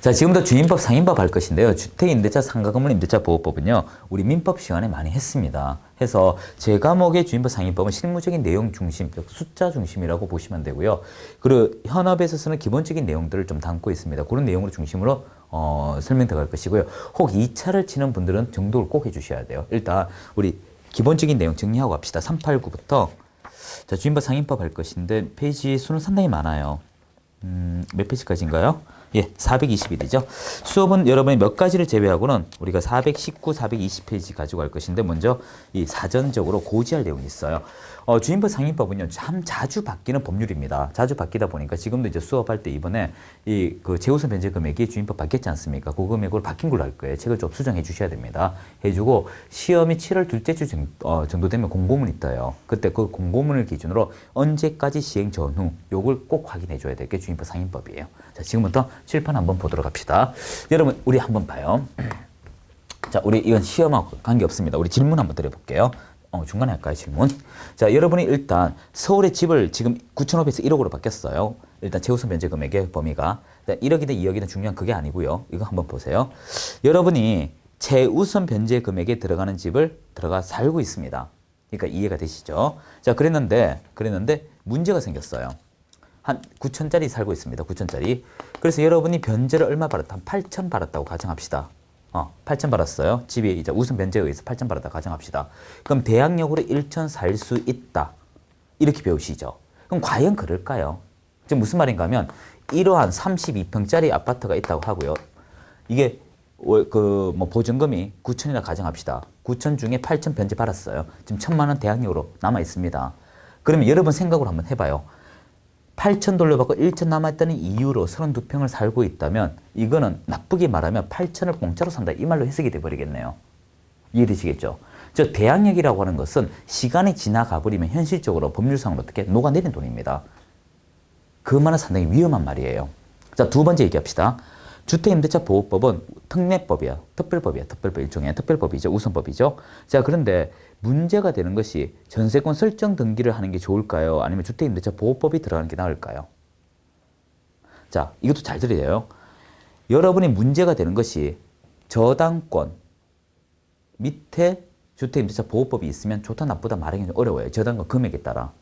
자, 지금부터 주임법, 상임법 할 것인데요. 주택임대차, 상가건물 임대차 보호법은요, 우리 민법 시간에 많이 했습니다. 해서 제 과목의 주임법, 상임법은 실무적인 내용 중심, 숫자 중심이라고 보시면 되고요. 그리고 현업에 있어서는 기본적인 내용들을 좀 담고 있습니다. 그런 내용으로 중심으로 설명 들어갈 것이고요. 혹 2차를 치는 분들은 정독을 꼭 해주셔야 돼요. 일단 우리 기본적인 내용 정리하고 갑시다. 389부터 자, 주임법, 상임법 할 것인데 페이지 수는 상당히 많아요. 몇 페이지까지인가요? 예, 421이죠. 수업은 여러분이 몇 가지를 제외하고는 우리가 419, 420페이지 가지고 갈 것인데 먼저 이 사전적으로 고지할 내용이 있어요. 주임법, 상임법은요, 참 자주 바뀌는 법률입니다. 자주 바뀌다 보니까 지금도 이제 수업할 때 이번에 이 그 재우선 변제 금액이 주임법 바뀌었지 않습니까? 그 금액으로 바뀐 걸로 할 거예요. 책을 좀 수정해 주셔야 됩니다. 해주고 시험이 7월 둘째 주 정도 되면 공고문이 떠요. 그때 그 공고문을 기준으로 언제까지 시행 전후 요걸 꼭 확인해 줘야 될 게 주임법, 상임법이에요. 자, 지금부터 칠판 한번 보도록 합시다. 여러분, 우리 한번 봐요. 자, 우리 이건 시험하고 관계없습니다. 우리 질문 한번 드려볼게요. 중간에 할까요, 질문? 자, 여러분이 일단 서울의 집을 지금 9,500에서 1억으로 바뀌었어요. 일단 재우선 변제 금액의 범위가 1억이든 2억이든 중요한 그게 아니고요. 이거 한번 보세요. 여러분이 재우선 변제 금액에 들어가는 집을 들어가 살고 있습니다. 그러니까 이해가 되시죠? 자, 그랬는데 문제가 생겼어요. 한 9천짜리 살고 있습니다. 9천짜리. 그래서 여러분이 변제를 얼마 받았다? 한 8천 받았다고 가정합시다. 8천 받았어요. 집이 이제 우선 변제에 의해서 8천 받았다 가정합시다. 그럼 대항력으로 1천 살 수 있다. 이렇게 배우시죠. 그럼 과연 그럴까요? 지금 무슨 말인가 하면 이러한 32평짜리 아파트가 있다고 하고요. 이게 보증금이 9천이나 가정합시다. 9천 중에 8천 변제 받았어요. 지금 1,000만 원 대항력으로 남아 있습니다. 그러면 여러분 생각으로 한번 해봐요. 8천 돌려받고 1천 남아있다는 이유로 32평을 살고 있다면 이거는 나쁘게 말하면 8천을 공짜로 산다 이 말로 해석이 돼버리겠네요. 이해되시겠죠? 저 대항력이라고 하는 것은 시간이 지나가 버리면 현실적으로 법률상으로 어떻게 녹아내린 돈입니다. 그 말은 상당히 위험한 말이에요. 자, 두 번째 얘기합시다. 주택임대차보호법은 특례법이야. 특별법이야. 특별법 일종의 특별법이죠. 우선법이죠. 자, 그런데 문제가 되는 것이 전세권 설정 등기를 하는 게 좋을까요? 아니면 주택임대차보호법이 들어가는 게 나을까요? 자, 이것도 잘 들으세요. 여러분이 문제가 되는 것이 저당권 밑에 주택임대차보호법이 있으면 좋다 나쁘다 말하기 어려워요. 저당권 금액에 따라.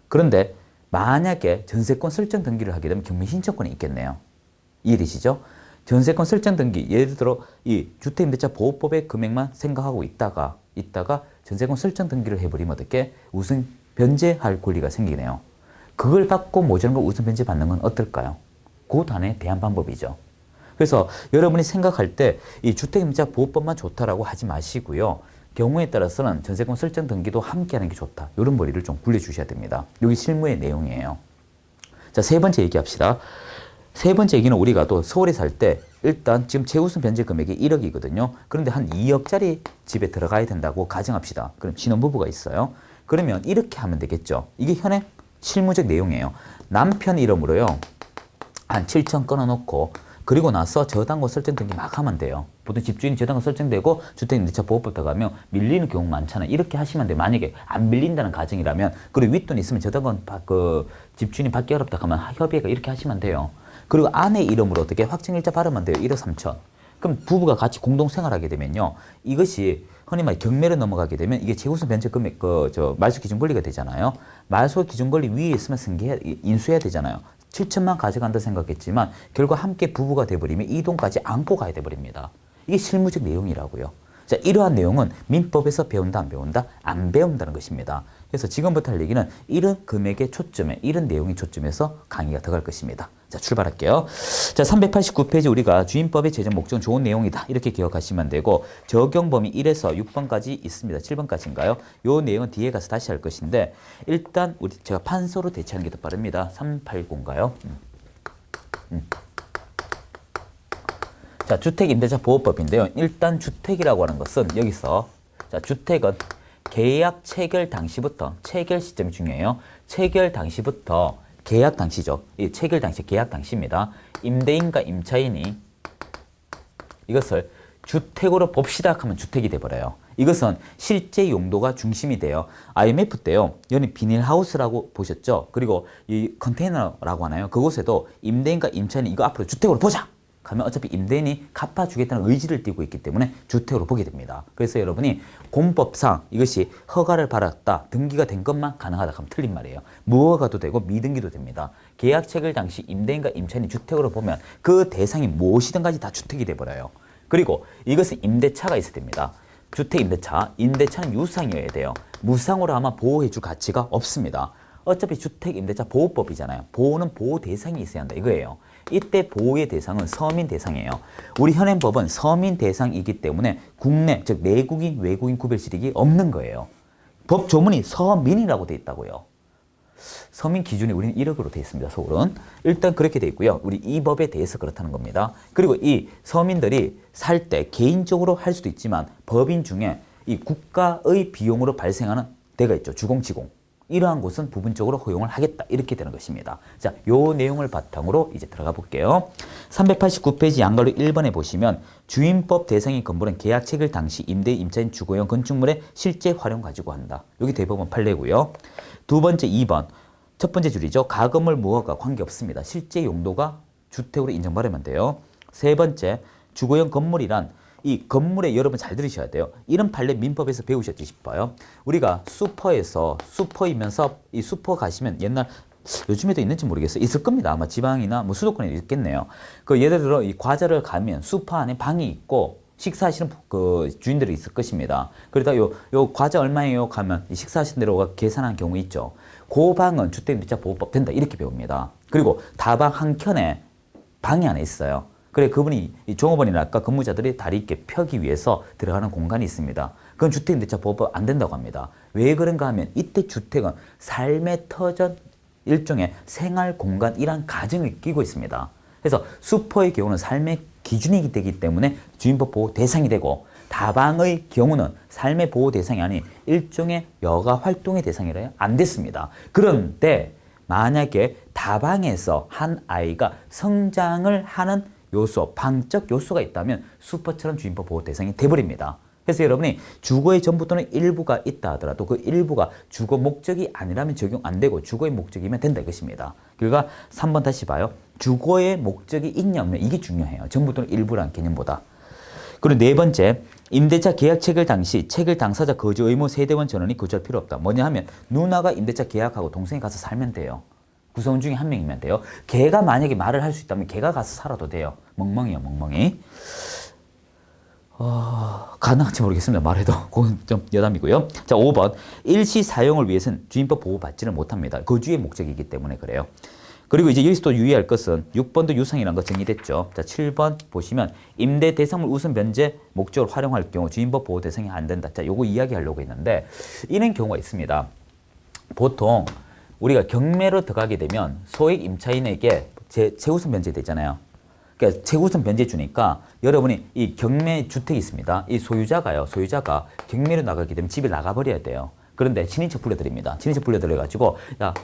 그런데 만약에 전세권 설정 등기를 하게 되면 경매신청권이 있겠네요. 이해되시죠? 전세권 설정 등기, 예를 들어 이 주택임대차보호법의 금액만 생각하고 있다가 전세권 설정 등기를 해버리면 어떻게 우선 변제할 권리가 생기네요. 그걸 받고 모자란 거 우선 변제 받는 건 어떨까요? 그것도 하나의 대안 방법이죠. 그래서 여러분이 생각할 때 이 주택임대차보호법만 좋다라고 하지 마시고요. 경우에 따라서는 전세권 설정 등기도 함께 하는 게 좋다. 이런 머리를 좀 굴려주셔야 됩니다. 여기 실무의 내용이에요. 자, 세 번째 얘기합시다. 세 번째 얘기는 우리가 또 서울에 살 때 일단 지금 재우선 변제 금액이 1억이거든요. 그런데 한 2억짜리 집에 들어가야 된다고 가정합시다. 그럼 신혼부부가 있어요. 그러면 이렇게 하면 되겠죠. 이게 현행 실무적 내용이에요. 남편 이름으로요. 한 7천 끊어놓고 그리고 나서 저당권 설정 등기 막 하면 돼요. 보통 집주인이 저당권 설정되고 주택임대차보호법 들어가면 밀리는 경우 많잖아요. 이렇게 하시면 돼요. 만약에 안 밀린다는 가정이라면 그리고 윗돈이 있으면 저당권 집주인이 받기 어렵다 하면 협의회가 이렇게 하시면 돼요. 그리고 아내 이름으로 어떻게 확정일자 발행하면 돼요. 1억 3천. 그럼 부부가 같이 공동생활하게 되면요. 이것이 흔히 말 경매로 넘어가게 되면 이게 재우선 변제 금액 말소 기준 권리가 되잖아요. 말소 기준 권리 위에 있으면 인수해야 되잖아요. 7천만 가져간다 생각했지만 결국 함께 부부가 돼버리면 이 돈까지 안고 가야 돼버립니다. 이게 실무적 내용이라고요. 자, 이러한 내용은 민법에서 배운다 안 배운다? 안 배운다는 것입니다. 그래서 지금부터 할 얘기는 이런 금액의 초점에 이런 내용이 초점에서 강의가 들어갈 것입니다. 자, 출발할게요. 자, 389페이지 우리가 주임법의 제정 목적은 좋은 내용이다. 이렇게 기억하시면 되고 적용 범위 1에서 6번까지 있습니다. 7번까지인가요? 요 내용은 뒤에 가서 다시 할 것인데 일단 제가 판서로 대체하는 게 더 빠릅니다. 380인가요? 자, 주택임대차보호법인데요. 일단 주택이라고 하는 것은 여기서 자, 주택은 계약 체결 당시부터 체결 시점이 중요해요. 체결 당시부터 계약 당시죠. 이 체결 당시, 계약 당시입니다. 임대인과 임차인이 이것을 주택으로 봅시다 하면 주택이 돼버려요. 이것은 실제 용도가 중심이 돼요. IMF 때요. 여기 비닐하우스라고 보셨죠? 그리고 이 컨테이너라고 하나요? 그곳에도 임대인과 임차인이 이거 앞으로 주택으로 보자! 하면 어차피 임대인이 갚아주겠다는 의지를 띠고 있기 때문에 주택으로 보게 됩니다. 그래서 여러분이 공법상 이것이 허가를 받았다, 등기가 된 것만 가능하다 하면 틀린 말이에요. 무허가도 되고 미등기도 됩니다. 계약 체결 당시 임대인과 임차인이 주택으로 보면 그 대상이 무엇이든 간에 다 주택이 돼버려요. 그리고 이것은 임대차가 있어야 됩니다. 주택 임대차, 임대차는 유상이어야 돼요. 무상으로 하면 보호해줄 가치가 없습니다. 어차피 주택 임대차 보호법이잖아요. 보호는 보호 대상이 있어야 한다 이거예요. 이때 보호의 대상은 서민 대상이에요. 우리 현행법은 서민 대상이기 때문에 국내, 즉 내국인, 외국인 구별시력이 없는 거예요. 법 조문이 서민이라고 돼 있다고요. 서민 기준이 우리는 1억으로 돼 있습니다. 서울은. 일단 그렇게 돼 있고요. 우리 이 법에 대해서 그렇다는 겁니다. 그리고 이 서민들이 살 때 개인적으로 할 수도 있지만 법인 중에 이 국가의 비용으로 발생하는 데가 있죠. 주공지공. 이러한 곳은 부분적으로 허용을 하겠다. 이렇게 되는 것입니다. 자, 요 내용을 바탕으로 이제 들어가 볼게요. 389페이지 양가로 1번에 보시면 주임법 대상인 건물은 계약 체결 당시 임대 임차인 주거용 건축물의 실제 활용 가지고 한다. 여기 대법원 판례고요. 두 번째 2번. 첫 번째 줄이죠. 가건물 무허가 관계없습니다. 실제 용도가 주택으로 인정받으면 돼요. 세 번째, 주거용 건물이란 이 건물에 여러분 잘 들으셔야 돼요. 이런 판례 민법에서 배우셨지 싶어요. 우리가 슈퍼이면서 이 슈퍼 가시면 옛날 요즘에도 있는지 모르겠어요. 있을 겁니다. 아마 지방이나 뭐 수도권에 있겠네요. 그 예를 들어 이 과자를 가면 슈퍼 안에 방이 있고 식사하시는 그 주인들이 있을 것입니다. 그러다 요 과자 얼마예요? 가면 식사하시는 대로 계산한 경우 있죠. 그 방은 주택임대차 보호법 된다 이렇게 배웁니다. 그리고 다방 한 켠에 방이 하나 있어요. 그래 그분이 이 종업원이랄까 근무자들이 다리 있게 펴기 위해서 들어가는 공간이 있습니다. 그건 주택임대차 보호법 안 된다고 합니다. 왜 그런가 하면 이때 주택은 삶의 터전 일종의 생활 공간이란 가정을 끼고 있습니다. 그래서 슈퍼의 경우는 삶의 기준이 되기 때문에 주임법 보호 대상이 되고 다방의 경우는 삶의 보호 대상이 아닌 일종의 여가 활동의 대상이라 안 됐습니다. 그런데 만약에 다방에서 한 아이가 성장을 하는 요소, 방적 요소가 있다면 슈퍼처럼 주임법 보호 대상이 돼버립니다. 그래서 여러분이 주거의 전부 또는 일부가 있다 하더라도 그 일부가 주거 목적이 아니라면 적용 안 되고 주거의 목적이면 된다 이것입니다. 그러니까 3번 다시 봐요. 주거의 목적이 있냐 없냐 이게 중요해요. 전부 또는 일부라는 개념보다. 그리고 네 번째, 임대차 계약 체결 당시 체결 당사자 거주 의무 세대원 전원이 거주할 필요 없다. 뭐냐 하면 누나가 임대차 계약하고 동생이 가서 살면 돼요. 구성원 중에 한 명이면 돼요. 걔가 만약에 말을 할 수 있다면 걔가 가서 살아도 돼요. 멍멍이요, 멍멍이. 가능할지 모르겠습니다. 말해도. 그건 좀 여담이고요. 자, 5번. 일시 사용을 위해서는 주임법 보호받지를 못합니다. 거주의 목적이기 때문에 그래요. 그리고 이제 여기서 또 유의할 것은 6번도 유상이라는 거 정리됐죠. 자, 7번 보시면 임대 대상물 우선 변제 목적으로 활용할 경우 주임법 보호 대상이 안 된다. 자, 요거 이야기하려고 했는데 이런 경우가 있습니다. 보통 우리가 경매로 들어가게 되면 소액 임차인에게 최우선 변제 되잖아요. 그러니까 최우선 변제 주니까 여러분이 이 경매 주택이 있습니다. 이 소유자가 경매로 나가게 되면 집에 나가버려야 돼요. 그런데 친인척 불러드립니다. 친인척 불러들여가지고 야,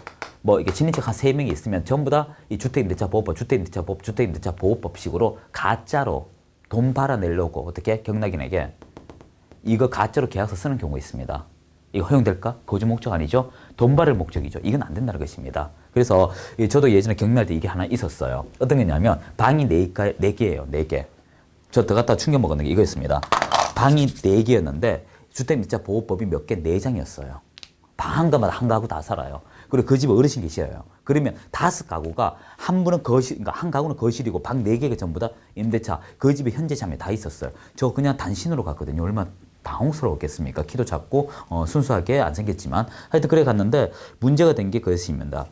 뭐 이게 친인척 한 3명이 있으면 전부 다 이 주택임대차 보호법, 주택임대차 보호법식으로 가짜로 돈 팔아내려고 어떻게 경락인에게 이거 가짜로 계약서 쓰는 경우가 있습니다. 이거 허용될까? 거주 목적 아니죠? 돈 받을 목적이죠. 이건 안 된다는 것입니다. 그래서 저도 예전에 경매할 때 이게 하나 있었어요. 어떤 게 있냐면 방이 4개예요. 4개. 저 들어갔다 충격 먹었는 게 이거였습니다. 방이 4개였는데 주택임대차 보호법이 몇 개? 4장이었어요. 방 한 가마다 한 가구 다 살아요. 그리고 그 집에 어르신 계셔요. 그러면 5가구가 한 분은 거실, 그러니까 한 가구는 거실이고 방 4개가 전부 다 임대차. 그 집에 현재 자매 다 있었어요. 저 그냥 단신으로 갔거든요. 얼마나 당혹스러웠겠습니까? 키도 작고 순수하게 안 생겼지만 하여튼 그래 갔는데 문제가 된 게 그것입니다.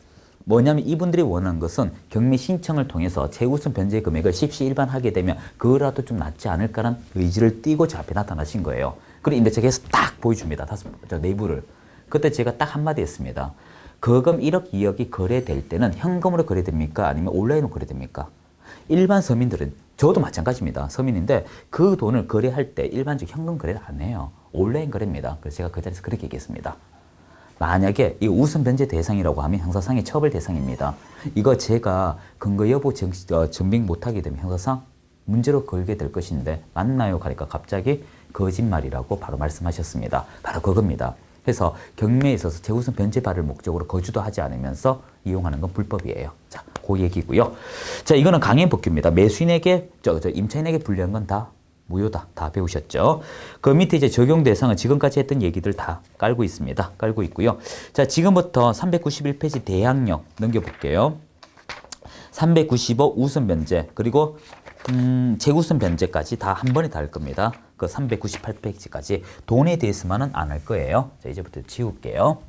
뭐냐면 이분들이 원하는 것은 경매 신청을 통해서 최우선 변제 금액을 십시일반하게 되면 그거라도 좀 낫지 않을까라는 의지를 띠고 저 앞에 나타나신 거예요. 그리고 임대차에서 딱 보여줍니다. 저 내부를. 그때 제가 딱 한마디 했습니다. 거금 1억, 2억이 거래될 때는 현금으로 거래됩니까? 아니면 온라인으로 거래됩니까? 일반 서민들은 저도 마찬가지입니다. 서민인데 그 돈을 거래할 때 일반적 현금 거래를 안 해요. 온라인 거래입니다. 그래서 제가 그 자리에서 그렇게 얘기했습니다. 만약에 이 우선 변제 대상이라고 하면 형사상의 처벌 대상입니다. 이거 제가 근거 여부 증빙 못하게 되면 형사상 문제로 걸게 될 것인데 맞나요? 가니까 갑자기 거짓말이라고 바로 말씀하셨습니다. 바로 그겁니다. 해서 경매에 있어서 재우선 변제받을 목적으로 거주도 하지 않으면서 이용하는 건 불법이에요. 자, 그 얘기고요. 자, 이거는 강행법규입니다. 매수인에게, 임차인에게 불리한 건 다 무효다. 다 배우셨죠? 그 밑에 이제 적용 대상은 지금까지 했던 얘기들 다 깔고 있습니다. 깔고 있고요. 자, 지금부터 391페이지 대항력 넘겨볼게요. 395 우선 변제, 그리고 재우선 변제까지 다 한 번에 다 할 겁니다. 그 398페이지까지 돈에 대해서만은 안 할 거예요. 자, 이제부터 지울게요.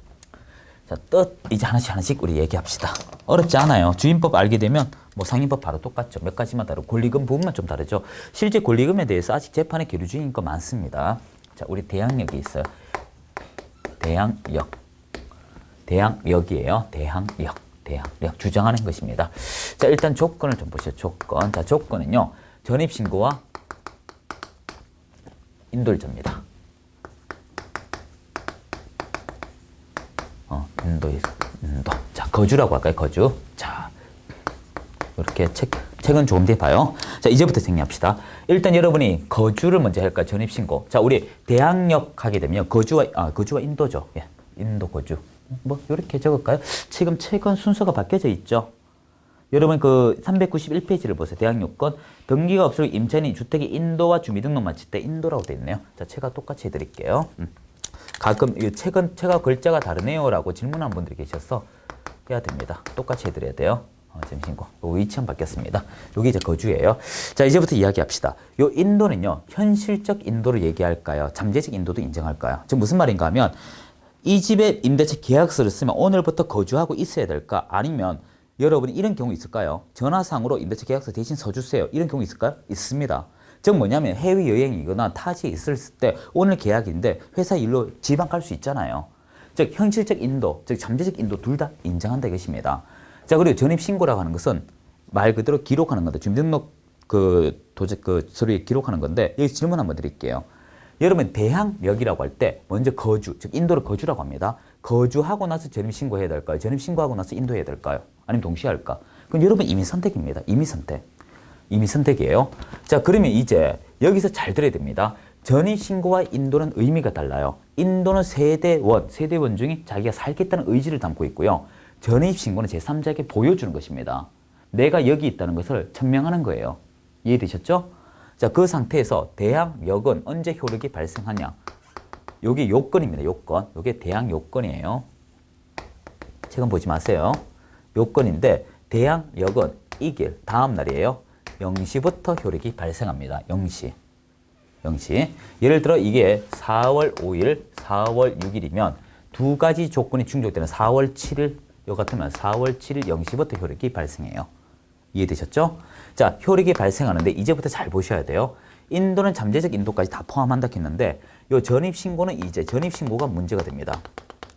자, 뜻 이제 하나씩 우리 얘기합시다. 어렵지 않아요. 주임법 알게 되면 뭐 상임법 바로 똑같죠. 몇 가지만 다르고 권리금 부분만 좀 다르죠. 실제 권리금에 대해서 아직 재판에 계류 중인 거 많습니다. 자, 우리 대항력이 있어요. 대항력이에요. 대항력 주장하는 것입니다. 자, 일단 조건을 좀 보시죠. 조건. 자, 조건은요. 전입신고와 인도일조입니다. 인도. 자, 거주라고 할까요? 거주. 자, 이렇게 책은 조금 뒤에 봐요. 자, 이제부터 정리합시다. 일단 여러분이 거주를 먼저 할까요? 전입신고. 자, 우리 대항력 하게 되면 거주와 인도죠. 예, 인도 거주. 뭐, 이렇게 적을까요? 지금 책은 순서가 바뀌어져 있죠. 여러분 그 391페이지를 보세요. 대항요건. 등기가 없을수록 임차인이 주택의 인도와 주민등록 마칠 때 인도라고 되어 있네요. 자, 제가 똑같이 해드릴게요. 가끔 이 책은 제가 글자가 다르네요라고 질문한 분들이 계셔서 해야 됩니다. 똑같이 해드려야 돼요. 잠시만요. 위치는 바뀌었습니다. 여기 이제 거주예요. 자, 이제부터 이야기합시다. 요 인도는요, 현실적 인도를 얘기할까요? 잠재적 인도도 인정할까요? 지금 무슨 말인가 하면 이 집에 임대차 계약서를 쓰면 오늘부터 거주하고 있어야 될까? 아니면 여러분이 이런 경우 있을까요? 전화상으로 임대차 계약서 대신 써주세요. 이런 경우 있을까요? 있습니다. 즉 뭐냐면 해외여행이거나 타지에 있을 때 오늘 계약인데 회사 일로 지방 갈 수 있잖아요. 즉 현실적 인도, 즉 잠재적 인도 둘 다 인정한다 이것입니다. 자, 그리고 전입신고라고 하는 것은 말 그대로 기록하는 건데 주민등록 서류에 기록하는 건데 여기 질문 한번 드릴게요. 여러분 대항력이라고 할 때 먼저 거주, 즉 인도를 거주라고 합니다. 거주하고 나서 전입신고해야 될까요? 전입신고하고 나서 인도해야 될까요? 아니면 동시에 할까? 그럼 여러분 이미 선택입니다. 이미 선택이에요. 자, 그러면 이제 여기서 잘 들어야 됩니다. 전입신고와 인도는 의미가 달라요. 인도는 세대원 중에 자기가 살겠다는 의지를 담고 있고요. 전입신고는 제3자에게 보여주는 것입니다. 내가 여기 있다는 것을 천명하는 거예요. 이해되셨죠? 자, 그 상태에서 대항력은 언제 효력이 발생하냐? 요게 요건입니다. 요건. 요게 대항요건이에요. 책은 보지 마세요. 요건인데 대항력은 이길 다음 날이에요. 0시부터 효력이 발생합니다. 0시. 예를 들어 이게 4월 5일, 4월 6일이면 두 가지 조건이 충족되는 4월 7일, 요 같으면 4월 7일 0시부터 효력이 발생해요. 이해되셨죠? 자, 효력이 발생하는데 이제부터 잘 보셔야 돼요. 인도는 잠재적 인도까지 다 포함한다 했는데 요 전입신고는 이제 전입신고가 문제가 됩니다.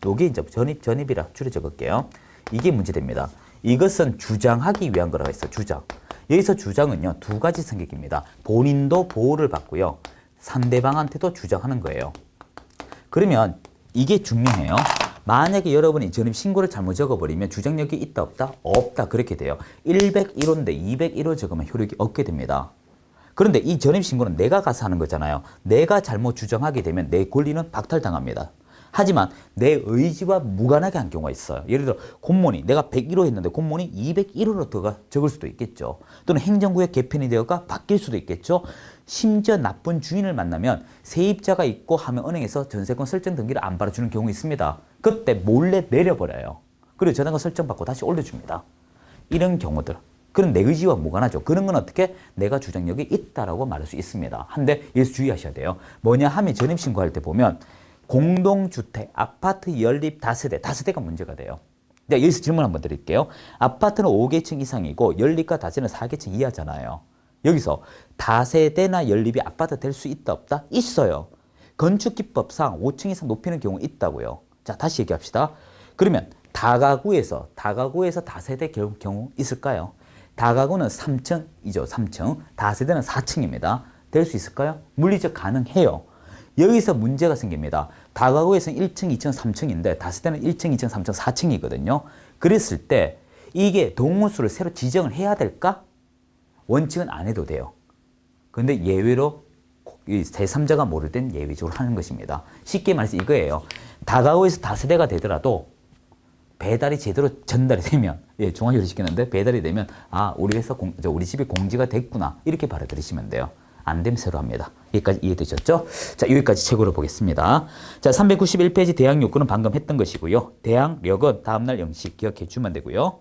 요게 이제 전입이라 줄여 적을게요. 이게 문제됩니다. 이것은 주장하기 위한 거라고 했어요. 주장. 여기서 주장은요, 두 가지 성격입니다. 본인도 보호를 받고요. 상대방한테도 주장하는 거예요. 그러면 이게 중요해요. 만약에 여러분이 전입신고를 잘못 적어버리면 주장력이 있다 없다? 없다. 그렇게 돼요. 101호인데 201호 적으면 효력이 없게 됩니다. 그런데 이 전입신고는 내가 가서 하는 거잖아요. 내가 잘못 주장하게 되면 내 권리는 박탈당합니다. 하지만 내 의지와 무관하게 한 경우가 있어요. 예를 들어 공무원이 내가 101호 했는데 공무원이 201호로 들어가 적을 수도 있겠죠. 또는 행정구역 개편이 되어가 바뀔 수도 있겠죠. 심지어 나쁜 주인을 만나면 세입자가 있고 하면 은행에서 전세권 설정 등기를 안 받아주는 경우 있습니다. 그때 몰래 내려버려요. 그리고 전화가 설정받고 다시 올려줍니다. 이런 경우들. 그런 내 의지와 무관하죠. 그런 건 어떻게? 내가 주장력이 있다라고 말할 수 있습니다. 한데 여기서 주의하셔야 돼요. 뭐냐 하면 전입신고할 때 보면 공동주택, 아파트 연립 다세대가 문제가 돼요. 네, 여기서 질문 한번 드릴게요. 아파트는 5계층 이상이고 연립과 다세는 4계층 이하잖아요. 여기서 다세대나 연립이 아파트 될 수 있다 없다? 있어요. 건축기법상 5층 이상 높이는 경우 있다고요. 자, 다시 얘기합시다. 그러면 다가구에서 다세대 경우 있을까요? 다가구는 3층이죠. 3층. 다세대는 4층입니다. 될 수 있을까요? 물리적 가능해요. 여기서 문제가 생깁니다. 다가구에서는 1층, 2층, 3층인데 다세대는 1층, 2층, 3층, 4층이거든요. 그랬을 때 이게 동호수를 새로 지정을 해야 될까? 원칙은 안 해도 돼요. 근데 예외로 제3자가 모를 땐 예외적으로 하는 것입니다. 쉽게 말해서 이거예요. 다가구에서 다세대가 되더라도 배달이 제대로 전달이 되면, 예, 중화요리 시켰는데 배달이 되면, 아, 우리 회사 우리 집에 공지가 됐구나. 이렇게 받아들이시면 돼요. 안 되면 새로 합니다. 여기까지 이해되셨죠? 자, 여기까지 최고로 보겠습니다. 자, 391페이지 대항 요건은 방금 했던 것이고요. 대항력은 다음날 0시 기억해 주면 되고요.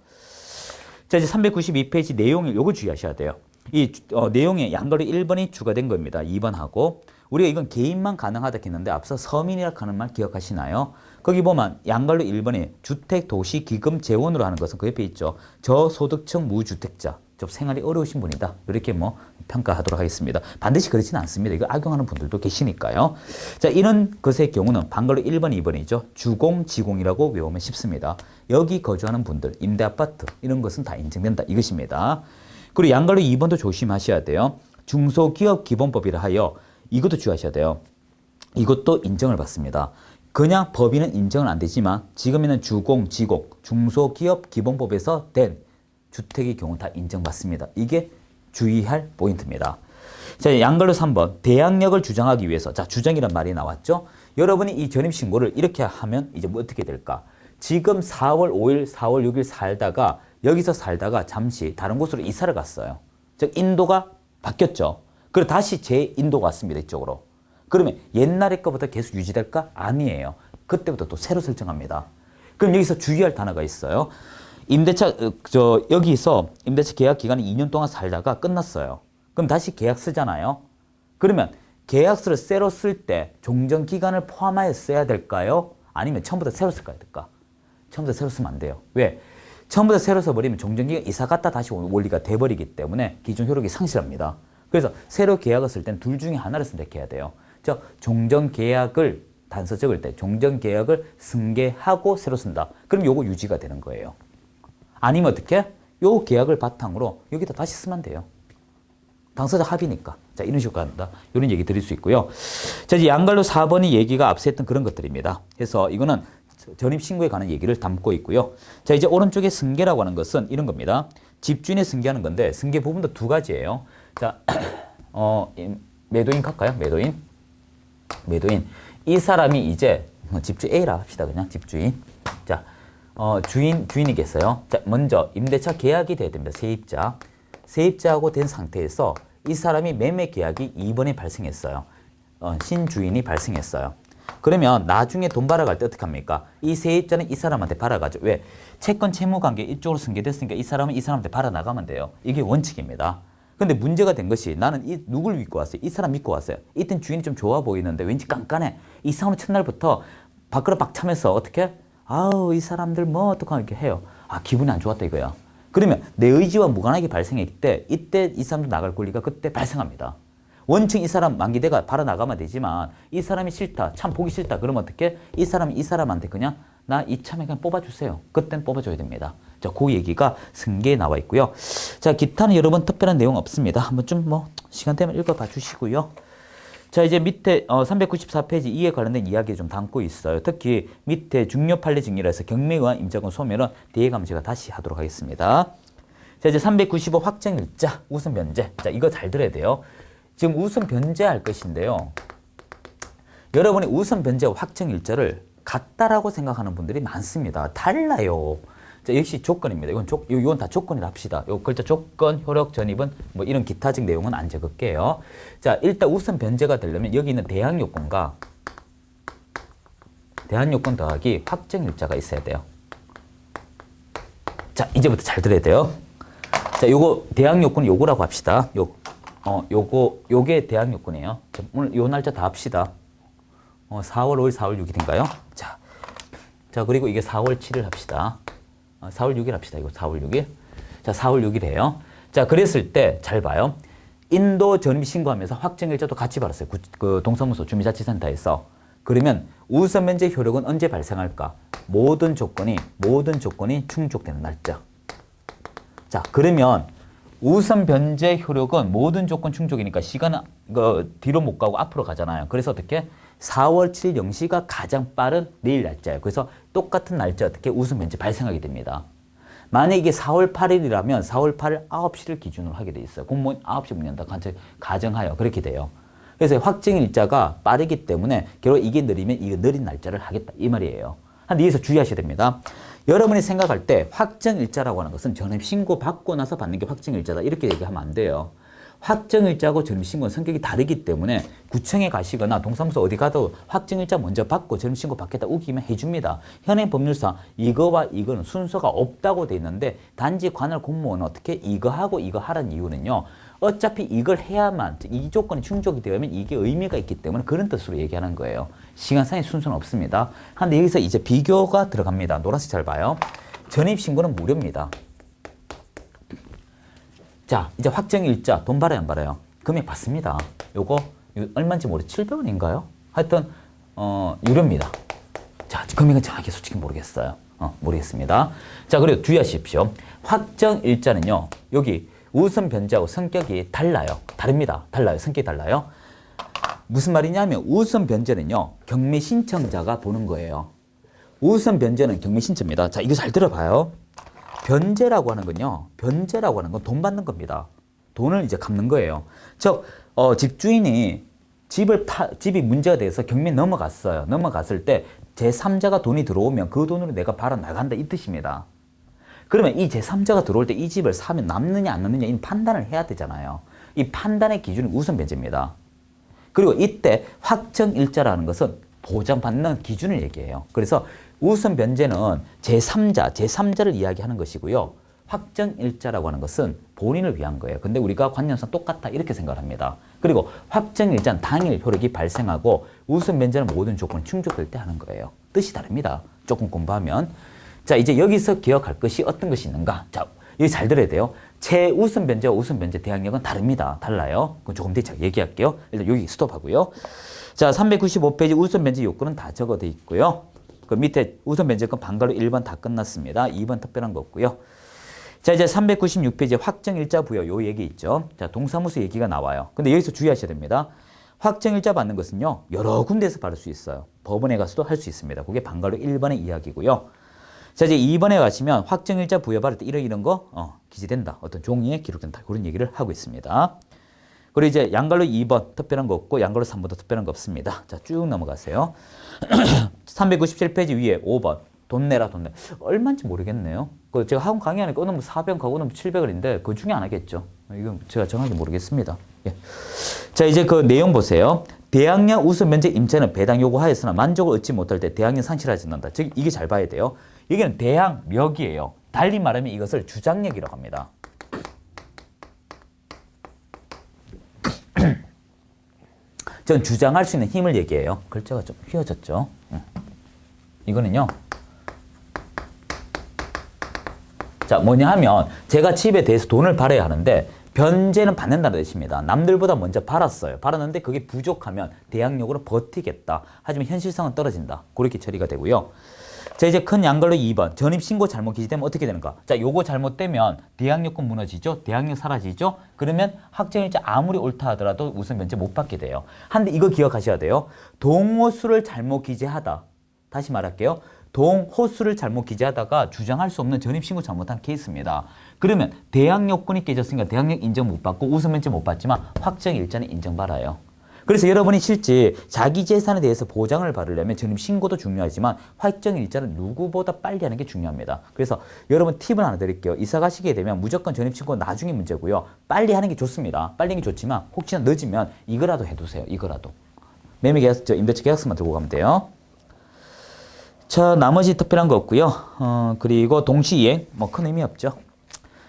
자, 이제 392페이지 내용을 요거 주의하셔야 돼요. 이 내용에 양가로 1번이 추가된 겁니다. 2번하고. 우리가 이건 개인만 가능하다 했는데 앞서 서민이라 하는 말 기억하시나요? 거기 보면 양갈로 1번이 주택도시기금재원으로 하는 것은 그 옆에 있죠. 저소득층 무주택자, 좀 생활이 어려우신 분이다. 이렇게 뭐 평가하도록 하겠습니다. 반드시 그렇지는 않습니다. 이거 악용하는 분들도 계시니까요. 자, 이런 것의 경우는 방갈로 1번, 2번이죠. 주공, 지공이라고 외우면 쉽습니다. 여기 거주하는 분들, 임대아파트 이런 것은 다 인정된다. 이것입니다. 그리고 양갈로 2번도 조심하셔야 돼요. 중소기업기본법이라 하여 이것도 주의하셔야 돼요. 이것도 인정을 받습니다. 그냥 법인은 인정은 안 되지만 지금에는 주공, 지공, 중소기업기본법에서 된 주택의 경우 다 인정받습니다. 이게 주의할 포인트입니다. 자, 양갈로 3번 대항력을 주장하기 위해서, 자, 주장이란 말이 나왔죠. 여러분이 이 전입신고를 이렇게 하면 이제 뭐 어떻게 될까? 지금 4월 5일, 4월 6일 살다가 여기서 살다가 잠시 다른 곳으로 이사를 갔어요. 즉 인도가 바뀌었죠. 그리고 다시 재인도가 왔습니다. 이쪽으로. 그러면 옛날의 것보다 계속 유지될까? 아니에요. 그때부터 또 새로 설정합니다. 그럼 여기서 주의할 단어가 있어요. 임대차, 여기서 임대차 계약 기간이 2년 동안 살다가 끝났어요. 그럼 다시 계약 쓰잖아요. 그러면 계약서를 새로 쓸 때 종전 기간을 포함하여 써야 될까요? 아니면 처음부터 새로 쓸까야 될까? 처음부터 새로 쓰면 안 돼요. 왜? 처음부터 새로 써버리면 종전기간 이사 갔다 다시 올 원리가 돼버리기 때문에 기존 효력이 상실합니다. 그래서 새로 계약을 쓸 땐 둘 중에 하나를 선택해야 돼요. 저 종전계약을 단서 적을 때 종전계약을 승계하고 새로 쓴다. 그럼 요거 유지가 되는 거예요. 아니면 어떻게? 요 계약을 바탕으로 여기다 다시 쓰면 돼요. 당사자 합의니까. 자, 이런 식으로 간다. 이런 얘기 드릴 수 있고요. 자, 이제 양갈로 4번이 얘기가 앞서 했던 그런 것들입니다. 그래서 이거는 전입신고에 관한 얘기를 담고 있고요. 자, 이제 오른쪽에 승계라고 하는 것은 이런 겁니다. 집주인의 승계하는 건데 승계 부분도 두 가지예요. 자, 매도인 갈까요? 매도인. 이 사람이 이제 집주 A라 합시다. 그냥 집주인. 자, 주인이겠어요. 자, 먼저 임대차 계약이 돼야 됩니다. 세입자하고 된 상태에서 이 사람이 매매 계약이 2번에 발생했어요. 신주인이 발생했어요. 그러면 나중에 돈 받아갈 때 어떻게 합니까? 이 세입자는 이 사람한테 받아가죠. 왜? 채권 채무 관계 이쪽으로 승계됐으니까 이 사람은 이 사람한테 받아 나가면 돼요. 이게 원칙입니다. 근데 문제가 된 것이 나는 누굴 믿고 왔어요? 이 사람 믿고 왔어요. 이땐 주인이 좀 좋아 보이는데 왠지 깐깐해. 이상으로 첫날부터 밖으로 박 차면서 어떻게? 아우, 이 사람들 뭐 어떡하나 이렇게 해요. 아, 기분이 안 좋았다 이거야. 그러면 내 의지와 무관하게 발생했기 때 이때 이 사람도 나갈 권리가 그때 발생합니다. 원칙 이 사람 만기대가 바로 나가면 되지만 이 사람이 싫다, 참 보기 싫다. 그러면 어떻게? 이 사람이 이 사람한테 그냥 나 이참에 그냥 뽑아주세요. 그땐 뽑아줘야 됩니다. 자, 그 얘기가 승계에 나와 있고요. 자, 기타는 여러분 특별한 내용 없습니다. 한번 좀 시간 되면 읽어봐 주시고요. 자, 이제 밑에 394페이지 이에 관련된 이야기 좀 담고 있어요. 특히 밑에 중요 판례 증리라 해서 경매에 의한 임자권 소멸은 뒤에 가면 제가 다시 하도록 하겠습니다. 자, 이제 395 확정일자 우선 변제. 자, 이거 잘 들어야 돼요. 지금 우선 변제할 것인데요. 여러분이 우선 변제와 확정일자를 같다라고 생각하는 분들이 많습니다. 달라요. 자, 역시 조건입니다. 이건 다 조건이라 합시다. 요 글자 조건, 효력, 전입은 뭐 이런 기타적 내용은 안 적을게요. 자, 일단 우선 변제가 되려면 여기 있는 대항 요건과 대항 요건 더하기 확정일자가 있어야 돼요. 자, 이제부터 잘 들어야 돼요. 자, 요거 대항 요건 요거라고 합시다. 요게 대항 요건이에요. 자, 오늘 요 날짜 다 합시다. 4월 5일, 4월 6일인가요? 자, 그리고 이게 4월 7일 합시다. 4월 6일 합시다. 이거 4월 6일. 자, 4월 6일이에요. 자, 그랬을 때 잘 봐요. 인도 전입 신고하면서 확정일자도 같이 받았어요. 그 동사무소 주민자치센터에서. 그러면 우선 면제 효력은 언제 발생할까? 모든 조건이 충족되는 날짜. 자, 그러면 우선 변제 효력은 모든 조건 충족이니까 시간은 뒤로 못 가고 앞으로 가잖아요. 그래서 어떻게? 4월 7일 0시가 가장 빠른 내일 날짜예요. 그래서 똑같은 날짜 어떻게 우선 변제 발생하게 됩니다. 만약에 이게 4월 8일이라면 4월 8일 9시를 기준으로 하게 돼 있어요. 공무원 9시 문 연다 가정하여 그렇게 돼요. 그래서 확정일자가 빠르기 때문에 결국 이게 느리면 이거 느린 날짜를 하겠다 이 말이에요. 근데 여기서 주의하셔야 됩니다. 여러분이 생각할 때 확정일자라고 하는 것은 전입신고 받고 나서 받는 게 확정일자다 이렇게 얘기하면 안 돼요. 확정일자하고 전입신고는 성격이 다르기 때문에 구청에 가시거나 동사무소 어디 가도 확정일자 먼저 받고 전입신고 받겠다 우기면 해줍니다. 현행 법률상 이거와 이거는 순서가 없다고 돼 있는데 단지 관할 공무원은 어떻게 이거 하고 이거 하라는 이유는요. 어차피 이걸 해야만 이 조건이 충족이 되면 이게 의미가 있기 때문에 그런 뜻으로 얘기하는 거예요. 시간상의 순서는 없습니다. 그런데 여기서 이제 비교가 들어갑니다. 노란색 잘 봐요. 전입신고는 무료입니다. 자, 이제 확정일자 돈 받아요, 안 받아요? 금액 받습니다. 요거 얼마인지 모르 700원인가요? 하여튼 유료입니다. 자, 금액은 정확히 솔직히 모르겠어요. 모르겠습니다. 자, 그리고 주의하십시오. 확정일자는요. 여기 우선 변제하고 성격이 달라요. 다릅니다. 달라요. 성격이 달라요. 무슨 말이냐면 우선 변제는요. 경매 신청자가 보는 거예요. 우선 변제는 경매 신청입니다. 자, 이거 잘 들어봐요. 변제라고 하는 건요. 변제라고 하는 건 돈 받는 겁니다. 돈을 이제 갚는 거예요. 즉 집주인이 집이 문제가 돼서 경매 넘어갔어요. 넘어갔을 때 제3자가 돈이 들어오면 그 돈으로 내가 팔아 나간다 이 뜻입니다. 그러면 이 제3자가 들어올 때 이 집을 사면 남느냐 안 남느냐 이 판단을 해야 되잖아요. 이 판단의 기준이 우선 변제입니다. 그리고 이때 확정일자라는 것은 보장받는 기준을 얘기해요. 그래서 우선 변제는 제3자를 이야기하는 것이고요. 확정일자라고 하는 것은 본인을 위한 거예요. 근데 우리가 관념상 똑같다 이렇게 생각을 합니다. 그리고 확정일자는 당일 효력이 발생하고 우선 변제는 모든 조건이 충족될 때 하는 거예요. 뜻이 다릅니다. 조금 공부하면. 자, 이제 여기서 기억할 것이 어떤 것이 있는가? 자, 여기 잘 들어야 돼요. 최우선 변제와 우선 변제 대항력은 다릅니다. 달라요. 그건 조금 뒤에 제가 얘기할게요. 일단 여기 스톱하고요. 자, 395페이지 우선 변제 요건은 다 적어져 있고요. 그 밑에 우선 변제권 반갈로 1번 다 끝났습니다. 2번 특별한 거 없고요. 자, 이제 396페이지 확정일자 부여 요 얘기 있죠. 자, 동사무소 얘기가 나와요. 근데 여기서 주의하셔야 됩니다. 확정일자 받는 것은요. 여러 군데에서 받을 수 있어요. 법원에 가서도 할 수 있습니다. 그게 반갈로 1번의 이야기고요. 자, 이제 2번에 가시면 확정일자 부여받을 때 이런 거 기재된다. 어떤 종이에 기록된다. 그런 얘기를 하고 있습니다. 그리고 이제 양갈로 2번 특별한 거 없고 양갈로 3번도 특별한 거 없습니다. 자, 쭉 넘어가세요. 397페이지 위에 5번. 돈 내라. 얼마인지 모르겠네요. 그 제가 학원 강의하니까 어느 뭐 400원하고 어느 뭐 700원인데 그 중에 안 하겠죠. 이건 제가 정확히 모르겠습니다. 예. 자, 이제 그 내용 보세요. 대항력 우선 면제 임차는 배당 요구하였으나 만족을 얻지 못할 때 대항력 상실하지 않는다. 즉 이게 잘 봐야 돼요. 여기는 대항력이에요. 달리 말하면 이것을 주장력이라고 합니다. 전 주장할 수 있는 힘을 얘기해요. 글자가 좀 휘어졌죠. 이거는요. 자, 뭐냐 하면 제가 집에 대해서 돈을 벌어야 하는데 변제는 받는다는 뜻입니다. 남들보다 먼저 벌었어요. 벌었는데 그게 부족하면 대항력으로 버티겠다. 하지만 현실성은 떨어진다. 그렇게 처리가 되고요. 자, 이제 큰 양갈로 2번. 전입신고 잘못 기재되면 어떻게 되는가? 자, 요거 잘못되면 대항력권 무너지죠? 대항력 사라지죠? 그러면 확정일자 아무리 옳다 하더라도 우선 면제 못 받게 돼요. 한데 이거 기억하셔야 돼요. 동호수를 잘못 기재하다. 다시 말할게요. 동호수를 잘못 기재하다가 주장할 수 없는 전입신고 잘못한 케이스입니다. 그러면 대항력권이 깨졌으니까 대항력 인정 못 받고 우선 면제 못 받지만 확정일자는 인정받아요. 그래서 여러분이 실제 자기 재산에 대해서 보장을 받으려면 전입신고도 중요하지만 확정일자는 누구보다 빨리 하는 게 중요합니다. 그래서 여러분 팁을 하나 드릴게요. 이사 가시게 되면 무조건 전입신고 나중에 문제고요. 빨리 하는 게 좋습니다. 빨리 하는 게 좋지만 혹시나 늦으면 이거라도 해두세요. 이거라도. 매매계약서, 임대차 계약서만 들고 가면 돼요. 자, 나머지 특별한 거 없고요. 그리고 동시이행 뭐 큰 의미 없죠.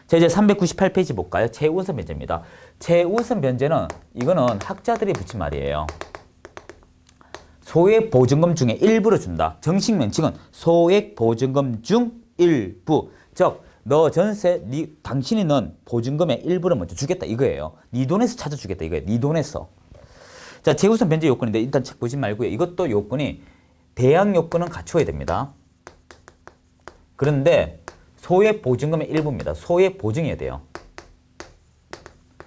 자, 이제 398페이지 볼까요? 최우선 변제입니다. 최우선 변제는 이거는 학자들이 붙인 말이에요. 소액 보증금 중에 일부를 준다. 정식 명칭은 소액 보증금 중 일부. 즉, 너 전세, 당신이 넌 보증금의 일부를 먼저 주겠다 이거예요. 네 돈에서 찾아주겠다 이거예요. 네 돈에서. 자, 최우선 변제 요건인데 일단 책 보지 말고요. 이것도 요건이 대항 요건은 갖춰야 됩니다. 그런데 소액 보증금의 일부입니다. 소액 보증해야 돼요.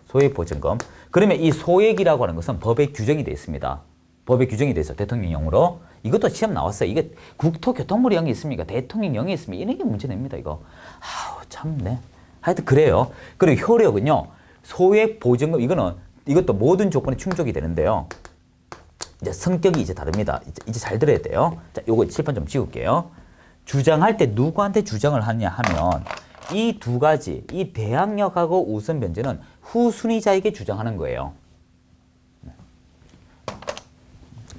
소액 보증금. 그러면 이 소액이라고 하는 것은 법에 규정이 되어 있습니다. 법에 규정이 되어 있어요. 대통령령으로. 이것도 시험 나왔어요. 이게 국토교통부의 영이 있습니까? 대통령령이 있습니까? 이런 게 문제냅니다. 이거. 아우, 참네. 하여튼 그래요. 그리고 효력은요. 소액 보증금 이거는 이것도 모든 조건에 충족이 되는데요. 이제 성격이 이제 다릅니다. 이제 잘 들어야 돼요. 자, 요거 칠판 좀 지울게요. 주장할 때 누구한테 주장을 하냐 하면 이 두 가지, 이 대항력하고 우선 변제는 후순위자에게 주장하는 거예요.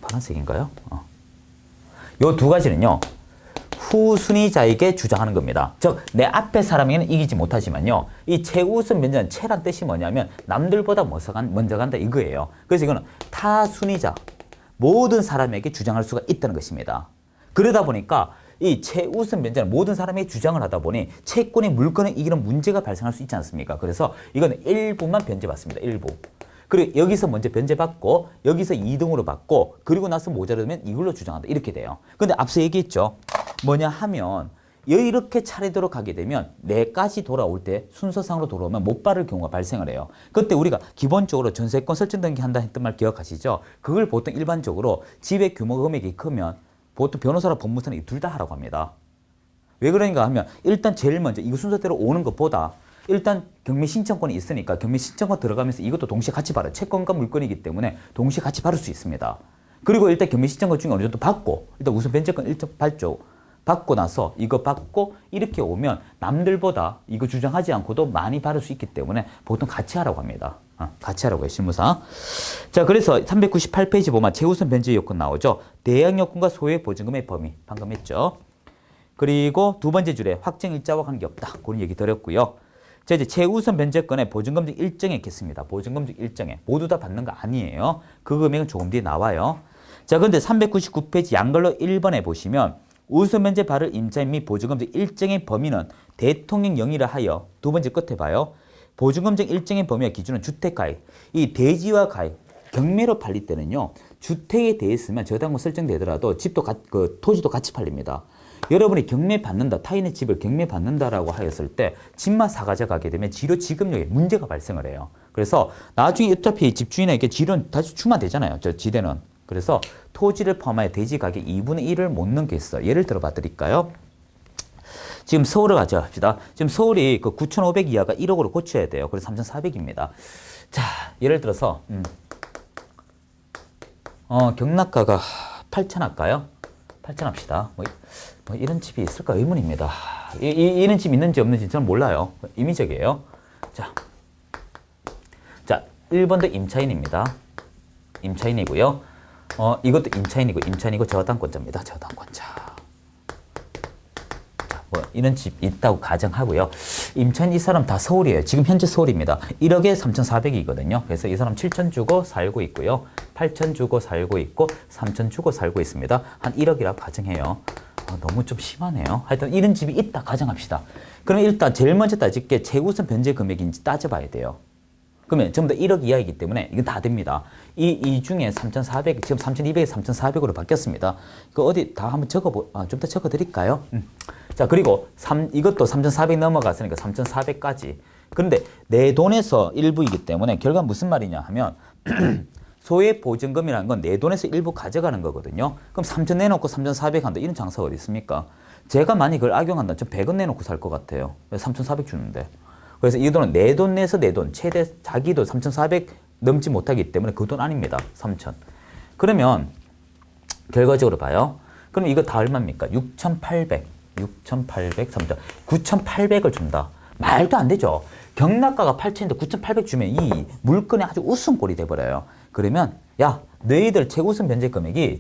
파란색인가요? 요 두 가지는요. 후순위자에게 주장하는 겁니다. 즉, 내 앞에 사람에게는 이기지 못하지만요. 이 최우선 변제는 최란 뜻이 뭐냐면 남들보다 먼저 간다 이거예요. 그래서 이거는 타순위자, 모든 사람에게 주장할 수가 있다는 것입니다. 그러다 보니까 이 최우선 변제는 모든 사람에게 주장을 하다 보니 채권이 물건을 이기는 문제가 발생할 수 있지 않습니까? 그래서 이거는 일부만 변제받습니다. 일부. 그리고 여기서 먼저 변제받고 여기서 2등으로 받고 그리고 나서 모자르면 이걸로 주장한다. 이렇게 돼요. 근데 앞서 얘기했죠. 뭐냐 하면 이렇게 차례대로 가게 되면 내까지 돌아올 때 순서상으로 돌아오면 못 받을 경우가 발생을 해요. 그때 우리가 기본적으로 전세권 설정 등기한다 했던 말 기억하시죠? 그걸 보통 일반적으로 집의 규모 금액이 크면 보통 변호사나 법무사는 둘 다 하라고 합니다. 왜 그러는가 하면 일단 제일 먼저 이거 순서대로 오는 것보다 일단 경매 신청권이 있으니까 경매 신청권 들어가면서 이것도 동시에 같이 받아요. 채권과 물건이기 때문에 동시에 같이 받을 수 있습니다. 그리고 일단 경매 신청권 중에 어느 정도 받고 일단 우선 변제권 일정 발조 받고 나서 이거 받고 이렇게 오면 남들보다 이거 주장하지 않고도 많이 받을 수 있기 때문에 보통 같이 하라고 합니다. 같이 하라고 해요, 실무상. 자, 그래서 398페이지 보면 최우선 변제 요건 나오죠. 대항 요건과 소유의 보증금의 범위 방금 했죠. 그리고 두 번째 줄에 확정 일자와 관계없다. 그런 얘기 드렸고요. 자, 이제 최우선 변제권에 보증금증 일정에 있겠습니다. 보증금증 일정에 모두 다 받는 거 아니에요. 그 금액은 조금 뒤에 나와요. 자, 근데 399페이지 양글로 1번에 보시면 우선 변제 발을 임차인 및 보증금증 일정의 범위는 대통령 영의를 하여 두 번째 끝에 봐요. 보증금증 일정의 범위와 기준은 주택가액. 이 대지와 가액, 경매로 팔릴 때는요. 주택에 대했으면 저당권 설정되더라도 집도 토지도 같이 팔립니다. 여러분이 경매 받는다, 타인의 집을 경매 받는다라고 하였을 때 집만 사가져 가게 되면 지료 지급료에 문제가 발생을 해요. 그래서 나중에 어차피 집주인에게 지료는 다시 주면 되잖아요. 저 지대는. 그래서 토지를 포함하여 대지 가격 2분의 1을 못 넘겠어요. 예를 들어 봐 드릴까요? 지금 서울을 가져갑시다. 지금 서울이 그 9,500 이하가 1억으로 고쳐야 돼요. 그래서 3,400입니다. 자, 예를 들어서 경락가가 8,000 할까요? 8,000 합시다. 뭐 이런 집이 있을까 의문입니다. 이런 집 있는지 없는지 저는 몰라요. 임의적이에요. 자, 1번도 임차인입니다. 임차인이고요. 이것도 임차인이고 저당권자입니다. 저당권자. 뭐 이런 집 있다고 가정하고요. 임차인 이 사람 다 서울이에요. 지금 현재 서울입니다. 1억에 3,400이거든요. 그래서 이 사람 7천 주고 살고 있고요. 8천 주고 살고 있고 3천 주고 살고 있습니다. 한 1억이라고 가정해요. 너무 좀 심하네요. 하여튼 이런 집이 있다 가정합시다. 그럼 일단 제일 먼저 따질 게 최우선 변제 금액인지 따져봐야 돼요. 그러면 전부 다 1억 이하이기 때문에 이건 다 됩니다. 이 중에 3,400, 지금 3,200에 3,400으로 바뀌었습니다. 그 어디 다 한번 좀 더 적어 드릴까요? 자, 그리고 이것도 3,400 넘어갔으니까 3,400까지. 그런데 내 돈에서 일부이기 때문에 결과 무슨 말이냐 하면 소액 보증금이라는 건 내 돈에서 일부 가져가는 거거든요. 그럼 3,000 내놓고 3,400 한다. 이런 장사가 어디 있습니까? 제가 만약 그걸 악용한다. 전 100원 내놓고 살 것 같아요. 3,400 주는데. 그래서 이 돈은 내 돈 내서 내 돈, 최대 자기도 3,400 넘지 못하기 때문에 그 돈 아닙니다. 3,000. 그러면 결과적으로 봐요. 그럼 이거 다 얼마입니까? 6,800, 3,000. 9,800을 준다. 말도 안 되죠. 경락가가 8,000인데 9,800 주면 이 물건이 아주 웃음꼴이 돼버려요. 그러면 야, 너희들 최우선 변제 금액이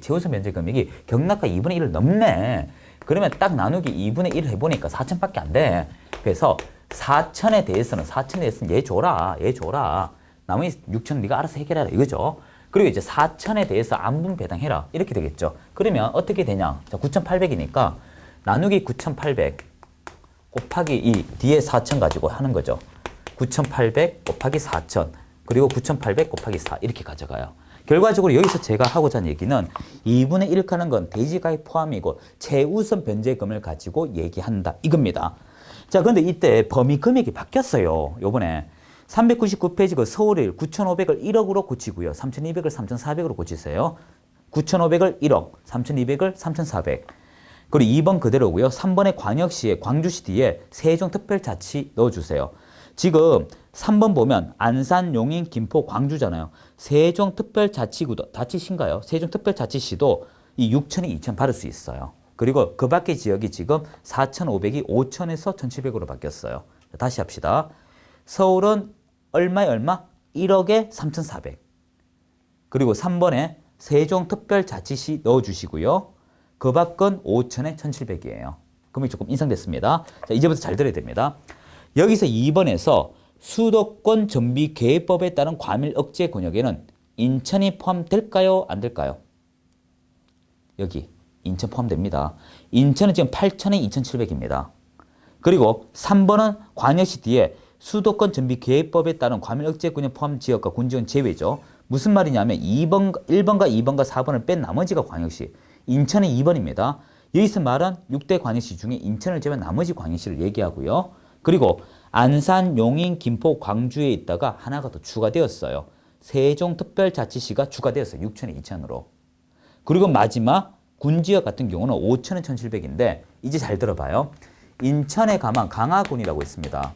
경락가 2분의 1을 넘네. 그러면 딱 나누기 2분의 1 해보니까 4,000밖에 안 돼. 그래서 4,000에 대해서는 얘 줘라. 나머지 6,000 네가 알아서 해결해라 이거죠. 그리고 이제 4,000에 대해서 안분 배당해라 이렇게 되겠죠. 그러면 어떻게 되냐? 자, 9,800이니까 나누기 9,800 곱하기 이 뒤에 4,000 가지고 하는 거죠. 9,800 곱하기 4,000 그리고 9,800 곱하기 4 이렇게 가져가요. 결과적으로 여기서 제가 하고자 하는 얘기는 2분의 1 하는 건 대지가액 포함이고 최우선 변제금을 가지고 얘기한다 이겁니다. 자, 그런데 이때 범위 금액이 바뀌었어요. 요번에 399페이지 그 서울을 9,500을 1억으로 고치고요. 3,200을 3,400으로 고치세요. 9,500을 1억, 3,200을 3,400. 그리고 2번 그대로고요. 3번에 광역시에 광주시 뒤에 세종특별자치 넣어주세요. 지금 3번 보면 안산, 용인, 김포, 광주잖아요. 세종특별자치시인가요? 세종특별자치시도 이 6천에 2천 받을 수 있어요. 그리고 그 밖의 지역이 지금 4,500이 5천에서 1,700으로 바뀌었어요. 다시 합시다. 서울은 얼마에 얼마? 1억에 3,400. 그리고 3번에 세종특별자치시 넣어주시고요. 그 밖은 5천에 1,700이에요. 금액이 조금 인상됐습니다. 자, 이제부터 잘 들어야 됩니다. 여기서 2번에서 수도권 정비 계획법에 따른 과밀 억제 권역에는 인천이 포함될까요? 안 될까요? 여기 인천 포함됩니다. 인천은 지금 8천에 2,700입니다. 그리고 3번은 광역시 뒤에 수도권 정비 계획법에 따른 과밀 억제 권역 포함 지역과 군지원 제외죠. 무슨 말이냐면 1번과 2번과 4번을 뺀 나머지가 광역시. 인천은 2번입니다. 여기서 말한 6대 광역시 중에 인천을 제외한 나머지 광역시를 얘기하고요. 그리고 안산, 용인, 김포, 광주에 있다가 하나가 더 추가되었어요. 세종특별자치시가 추가되었어요. 6천에 2천으로. 그리고 마지막 군지역 같은 경우는 5천에 1,700인데 이제 잘 들어봐요. 인천에 가면 강화군이라고 있습니다.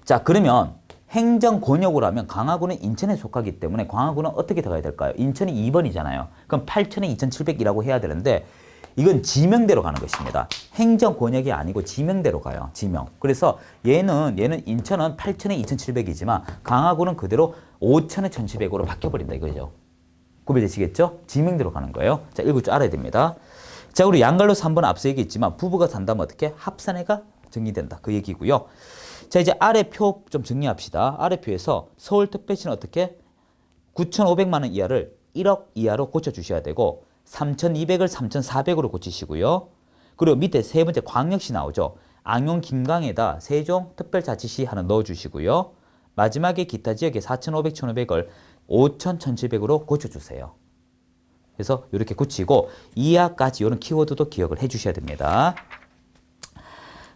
자, 그러면 행정권역으로 하면 강화군은 인천에 속하기 때문에 강화군은 어떻게 들어가야 될까요? 인천이 2번이잖아요. 그럼 8천에 2,700이라고 해야 되는데 이건 지명대로 가는 것입니다. 행정권역이 아니고 지명대로 가요. 지명. 그래서 얘는 인천은 8천에 2,700이지만 강화군은 그대로 5천에 1,700으로 바뀌어버린다 이거죠. 구별되시겠죠? 지명대로 가는 거예요. 자, 읽을 줄 알아야 됩니다. 자, 우리 양갈로 3번 앞서 얘기했지만 부부가 산다면 어떻게? 합산해가 정리된다. 그 얘기고요. 자, 이제 아래 표 좀 정리합시다. 아래 표에서 서울특별시는 어떻게? 9,500만 원 이하를 1억 이하로 고쳐주셔야 되고 3,200을 3,400으로 고치시고요. 그리고 밑에 세 번째 광역시 나오죠. 안용, 김강에다 세종특별자치시 하나 넣어주시고요. 마지막에 기타 지역에 4,500, 1,500을 5,000, 1,700으로 고쳐주세요. 그래서 이렇게 고치고 이하까지 이런 키워드도 기억을 해주셔야 됩니다.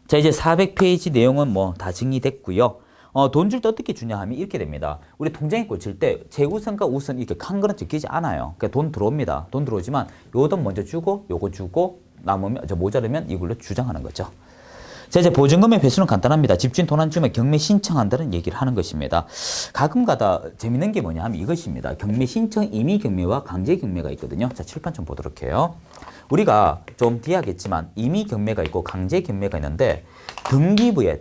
자, 이제 400페이지 내용은 뭐 다 정리됐고요. 돈 줄 때 어떻게 주냐 하면 이렇게 됩니다. 우리 통장에 꽂힐 때 재우선과 우선 이렇게 큰 거는 적히지 않아요. 그러니까 돈 들어옵니다. 돈 들어오지만 요 돈 먼저 주고 요거 주고 남으면 모자르면 이걸로 주장하는 거죠. 자, 이제 보증금의 배수는 간단합니다. 집주인 돈 안 주면 경매 신청한다는 얘기를 하는 것입니다. 가끔가다 재밌는 게 뭐냐 하면 이것입니다. 경매 신청 임의 경매와 강제 경매가 있거든요. 자, 칠판 좀 보도록 해요. 우리가 좀 뒤에 하겠지만 임의 경매가 있고 강제 경매가 있는데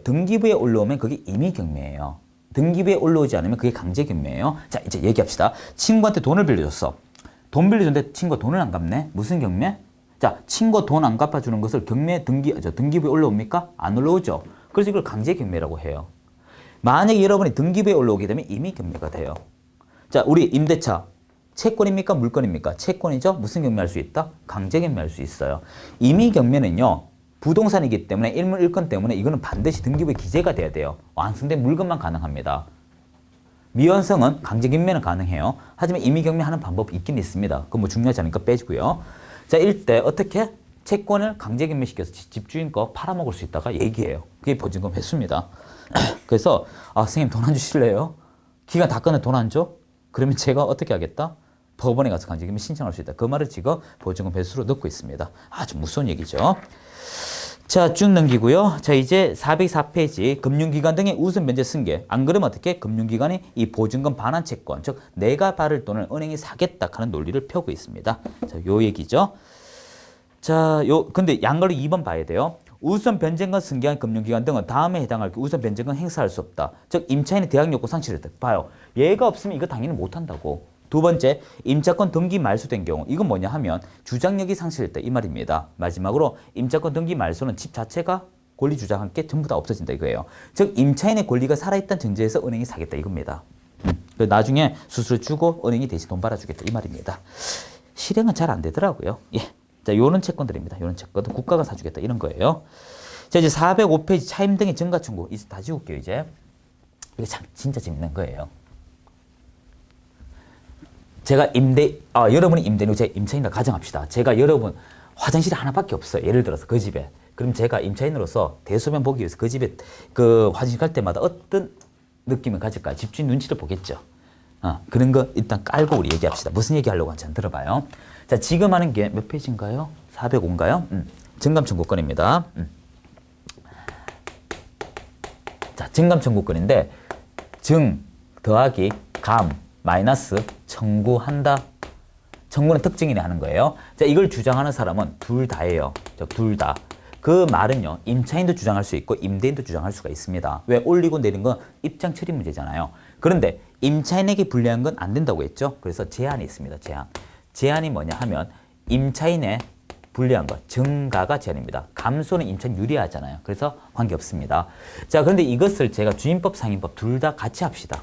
등기부에 올라오면 그게 임의 경매예요. 등기부에 올라오지 않으면 그게 강제 경매예요. 자, 이제 얘기합시다. 친구한테 돈을 빌려줬어. 돈 빌려줬는데 친구가 돈을 안 갚네. 무슨 경매? 자, 친구 돈 안 갚아주는 것을 등기부에 올라옵니까? 안 올라오죠. 그래서 이걸 강제 경매라고 해요. 만약에 여러분이 등기부에 올라오게 되면 임의 경매가 돼요. 자, 우리 임대차. 채권입니까? 물건입니까? 채권이죠. 무슨 경매할 수 있다? 강제 경매할 수 있어요. 임의 경매는요. 부동산이기 때문에 일물 일권 때문에 이거는 반드시 등기부에 기재가 돼야 돼요. 완성된 물건만 가능합니다. 미완성은 강제 경매는 가능해요. 하지만 임의 경매하는 방법이 있긴 있습니다. 그건 뭐 중요하지 않으니까 빼주고요. 자, 이때 어떻게? 채권을 강제 경매시켜서 집주인 거 팔아먹을 수 있다가 얘기해요. 그게 보증금 회수입니다. 그래서 선생님 돈 안 주실래요? 기간 다 끝내 돈 안 줘? 그러면 제가 어떻게 하겠다? 법원에 가서 강제 경매 신청할 수 있다. 그 말을 지금 보증금 회수로 넣고 있습니다. 아주 무서운 얘기죠. 자, 쭉 넘기고요. 자, 이제 404페이지 금융기관 등의 우선 면제 승계. 안 그러면 어떻게? 금융기관이 이 보증금 반환 채권, 즉 내가 받을 돈을 은행이 사겠다 하는 논리를 펴고 있습니다. 자, 요 얘기죠. 자, 근데 양가로 2번 봐야 돼요. 우선 변제권 승계한 금융기관 등은 다음에 해당할 우선 변제권 행사할 수 없다. 즉 임차인의 대항 요구 상실했다. 봐요. 얘가 없으면 이거 당연히 못한다고. 두 번째, 임차권 등기 말소된 경우. 이건 뭐냐 하면 주장력이 상실했다 이 말입니다. 마지막으로 임차권 등기 말소는 집 자체가 권리 주장한 게 전부 다 없어진다 이거예요. 즉 임차인의 권리가 살아있다는 전제에서 은행이 사겠다 이겁니다. 나중에 수수료 주고 은행이 대신 돈 받아주겠다 이 말입니다. 실행은 잘 안 되더라고요. 예. 자, 요런 채권들입니다. 요런 채권도 국가가 사주겠다 이런 거예요. 자, 이제 405페이지 차임 등의 증가 청구. 이제 다 지울게요 이제. 이게 참 진짜 재밌는 거예요. 제가 여러분이 임대인이고 제가 임차인이라 가정합시다. 제가 여러분 화장실이 하나밖에 없어요. 예를 들어서 그 집에. 그럼 제가 임차인으로서 대소변 보기 위해서 그 집에 그 화장실 갈 때마다 어떤 느낌을 가질까요? 집주인 눈치를 보겠죠. 그런 거 일단 깔고 우리 얘기합시다. 무슨 얘기 하려고 하는지 들어봐요. 자, 지금 하는 게 몇 페이지인가요? 405인가요? 증감 청구권입니다. 자, 증감 청구권인데 증 더하기 감 마이너스 청구한다. 청구는 특징이네 하는 거예요. 자, 이걸 주장하는 사람은 둘 다예요. 둘 다. 그 말은요, 임차인도 주장할 수 있고 임대인도 주장할 수가 있습니다. 왜? 올리고 내린 건 입장 처리 문제잖아요. 그런데 임차인에게 불리한 건 안 된다고 했죠. 그래서 제한이 있습니다. 제한. 제한이 뭐냐 하면 임차인의 불리한 것, 증가가 제한입니다. 감소는 임차인 유리하잖아요. 그래서 관계없습니다. 자, 그런데 이것을 제가 주임법, 상임법 둘 다 같이 합시다.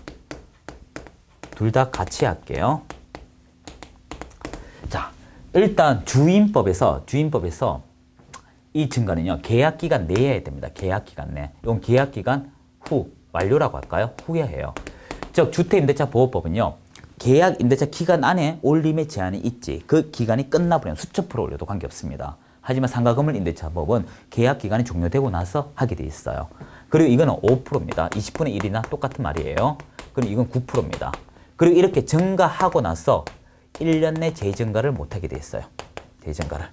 둘 다 같이 할게요. 자, 일단 주임법에서 이 증가는요, 계약기간 내에 해야 됩니다. 계약기간 내. 이건 계약기간 후, 완료라고 할까요? 후에 해요. 즉, 주택임대차 보호법은요, 계약 임대차 기간 안에 올림의 제한이 있지. 그 기간이 끝나버리면 수천 프로 올려도 관계없습니다. 하지만 상가건물 임대차법은 계약 기간이 종료되고 나서 하게 돼 있어요. 그리고 이거는 5%입니다. 20분의 1이나 똑같은 말이에요. 그리고 이건 9%입니다. 그리고 이렇게 증가하고 나서 1년 내 재증가를 못하게 돼 있어요. 재증가를.